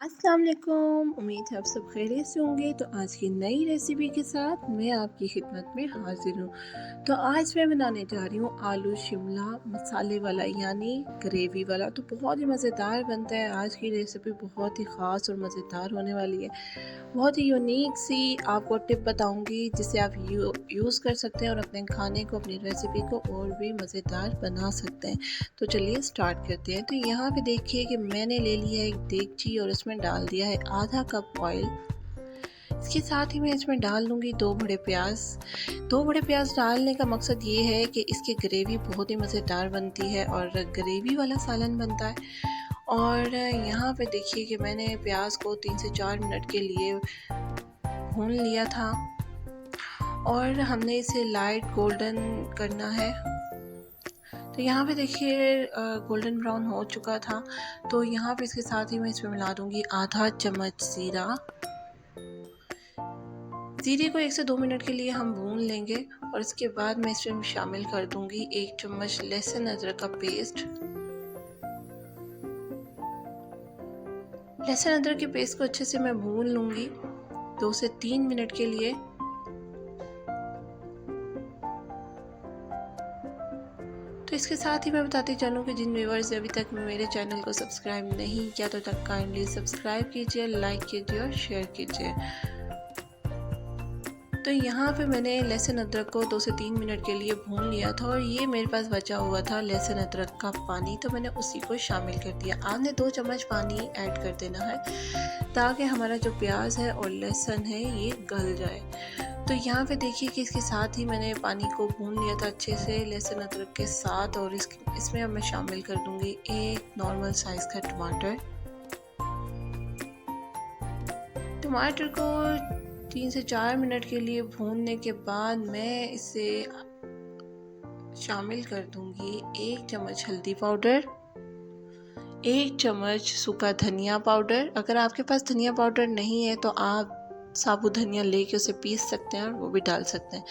अस्सलाम वालेकुम। उम्मीद है आप सब खैरियत से होंगे। तो आज की नई रेसिपी के साथ मैं आपकी खिदमत में हाजिर हूँ। तो आज मैं बनाने जा रही हूँ आलू शिमला मसाले वाला यानी ग्रेवी वाला। तो बहुत ही मज़ेदार बनता है। आज की रेसिपी बहुत ही ख़ास और मज़ेदार होने वाली है। बहुत ही यूनिक सी आपको टिप बताऊंगी जिससे आप यूज़ कर सकते हैं और अपने खाने को, अपनी रेसिपी को और भी मज़ेदार बना सकते हैं। तो चलिए स्टार्ट करते हैं। तो यहाँ पे देखिए कि मैंने ले लिया है एक देगची और इसमें डाल दिया है आधा कप ऑयल। इसके साथ ही मैं इसमें डाल दूँगी 2 बड़े प्याज। 2 बड़े प्याज डालने का मकसद ये है कि इसकी ग्रेवी बहुत ही मज़ेदार बनती है और ग्रेवी वाला सालन बनता है। और यहाँ पे देखिए कि मैंने प्याज को 3 से 4 मिनट के लिए भून लिया था और हमने इसे लाइट गोल्डन करना है। तो यहाँ पे देखिए गोल्डन ब्राउन हो चुका था। तो यहाँ पे इसके साथ ही मैं इसमें मिला दूँगी आधा चम्मच ज़ीरा। ज़ीरे को 1 से 2 मिनट के लिए हम भून लेंगे और इसके बाद मैं इसमें शामिल कर दूँगी 1 चम्मच लहसुन अदरक का पेस्ट। लहसुन अदरक के पेस्ट को अच्छे से मैं भून लूँगी 2 से 3 मिनट के लिए। तो इसके साथ ही मैं बताती चलूँ कि जिन व्यूअर्स ने अभी तक मेरे चैनल को सब्सक्राइब नहीं किया तो तक काइंडली सब्सक्राइब कीजिए, लाइक कीजिए और शेयर कीजिए। तो यहाँ पे मैंने लहसुन अदरक को 2 से 3 मिनट के लिए भून लिया था और ये मेरे पास बचा हुआ था लहसुन अदरक का पानी, तो मैंने उसी को शामिल कर दिया। आपने 2 चम्मच पानी ऐड कर देना है ताकि हमारा जो प्याज है और लहसुन है ये गल जाए। तो यहाँ पे देखिए कि इसके साथ ही मैंने पानी को भून लिया था अच्छे से लहसुन अदरक के साथ और इसमें अब मैं शामिल कर दूँगी एक नॉर्मल साइज़ का टमाटर। टमाटर को 3 से 4 मिनट के लिए भूनने के बाद मैं इसे शामिल कर दूँगी 1 चम्मच हल्दी पाउडर, 1 चम्मच सूखा धनिया पाउडर। अगर आपके पास धनिया पाउडर नहीं है तो आप साबुत धनिया लेके उसे पीस सकते हैं और वो भी डाल सकते हैं।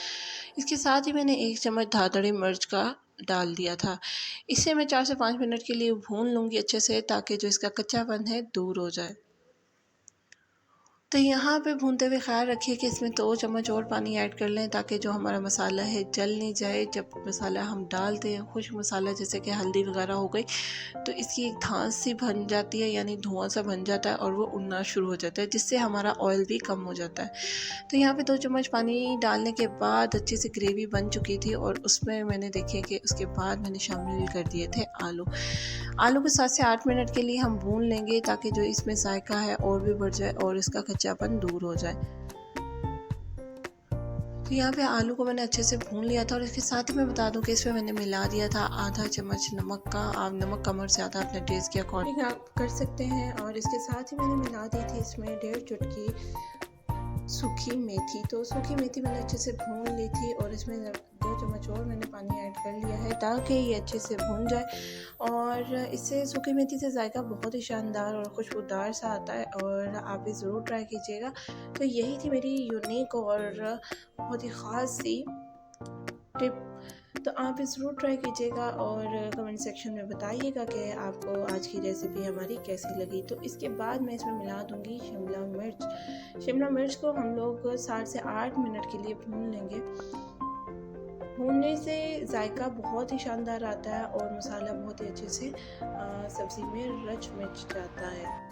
इसके साथ ही मैंने 1 चम्मच धाधड़ी मिर्च का डाल दिया था। इसे मैं 4 से 5 मिनट के लिए भून लूँगी अच्छे से ताकि जो इसका कच्चापन है दूर हो जाए। तो यहाँ पे भूनते हुए ख़्याल रखिए कि इसमें 2 चम्मच और पानी ऐड कर लें ताकि जो हमारा मसाला है जल नहीं जाए। जब मसाला हम डालते हैं, खुश्क मसाला जैसे कि हल्दी वगैरह हो गई, तो इसकी एक धांस सी बन जाती है यानी धुआं सा बन जाता है और वो उड़ना शुरू हो जाता है जिससे हमारा ऑयल भी कम हो जाता है। तो यहाँ पे 2 चम्मच पानी डालने के बाद अच्छी सी ग्रेवी बन चुकी थी और उसमें मैंने देखिए कि उसके बाद मैंने शामिल कर दिए थे आलू। आलू को 7 से 8 मिनट के लिए हम भून लेंगे ताकि जो इसमें जायका है और भी बढ़ जाए और इसका कच्चापन दूर हो जाए। तो यहाँ पे आलू को मैंने अच्छे से भून लिया था और इसके साथ ही मैं बता दूं कि इसमें मैंने मिला दिया था आधा चम्मच नमक का। आप नमक कम और ज़्यादा अपने टेस्ट के अकॉर्डिंग आप कर सकते हैं। और इसके साथ ही मैंने मिला दी थी इसमें 1.5 चुटकी सूखी मेथी। तो सूखी मेथी मैंने अच्छे से भून ली थी और इसमें 2 चम्मच और मैंने पानी ऐड कर लिया है ताकि ये अच्छे से भून जाए। और इससे सूखी मेथी से जायका बहुत ही शानदार और खुशबूदार सा आता है और आप भी ज़रूर ट्राई कीजिएगा। तो यही थी मेरी यूनिक और बहुत ही ख़ास सी टिप। तो आप भी ज़रूर ट्राई कीजिएगा और कमेंट सेक्शन में बताइएगा कि आपको आज की रेसिपी हमारी कैसी लगी। तो इसके बाद मैं इसमें मिला दूँगी शिमला मिर्च। शिमला मिर्च को हम लोग 7 से 8 मिनट के लिए भून लेंगे। भूनने से जायका बहुत ही शानदार आता है और मसाला बहुत ही अच्छे से सब्ज़ी में रच मिच जाता है।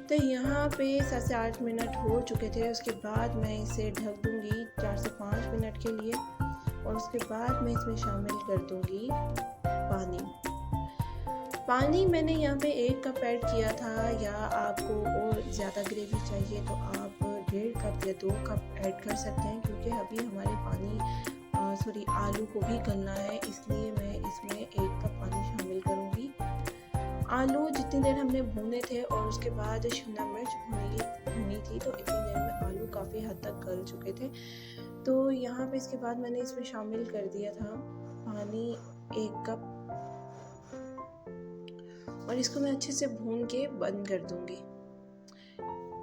तो यहाँ पे 7 से 8 मिनट हो चुके थे। उसके बाद मैं इसे ढक दूँगी 4 से 5 मिनट के लिए और उसके बाद मैं इसमें शामिल कर दूँगी पानी। पानी मैंने यहाँ पे 1 कप ऐड किया था, या आपको और ज़्यादा ग्रेवी चाहिए तो आप 1.5 कप या 2 कप ऐड कर सकते हैं क्योंकि अभी हमारे आलू को भी गलना है, इसलिए मैं इसमें 1 कप पानी शामिल करूँगी। आलू जितनी देर हमने भूने थे और उसके बाद शिमला मिर्च भुनी थी तो इतनी देर में आलू काफ़ी हद तक गल चुके थे। तो यहाँ पे इसके बाद मैंने इसमें शामिल कर दिया था पानी 1 कप और इसको मैं अच्छे से भून के बंद कर दूँगी।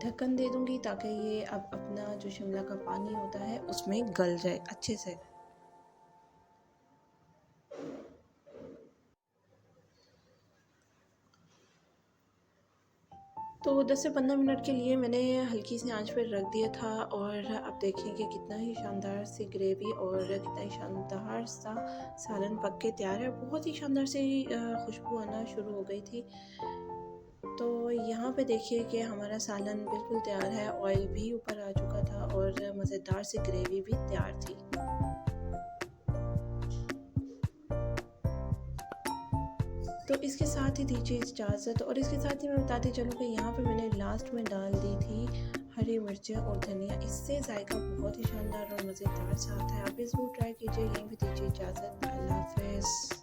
ढक्कन दे दूँगी ताकि ये अब अपना जो शिमला का पानी होता है उसमें गल जाए अच्छे से। तो 10 से 15 मिनट के लिए मैंने हल्की सी आंच पर रख दिया था और अब देखिए कि कितना ही शानदार सी ग्रेवी और कितना ही शानदार सा सालन पक के तैयार है। बहुत ही शानदार सी खुशबू आना शुरू हो गई थी। तो यहाँ पे देखिए कि हमारा सालन बिल्कुल तैयार है, ऑयल भी ऊपर आ चुका था और मज़ेदार सी ग्रेवी भी तैयार थी। तो इसके साथ ही दीजिए इजाज़त और इसके साथ ही मैं बताती चलूँ कि यहाँ पे मैंने लास्ट में डाल दी थी हरी मिर्चें और धनिया। इससे जायका बहुत ही शानदार और मज़ेदार सा आता है। आप भी ज़रूर ट्राई कीजिए। यहीं पे दीजिए इजाज़त। अल्लाह हाफ़िज़।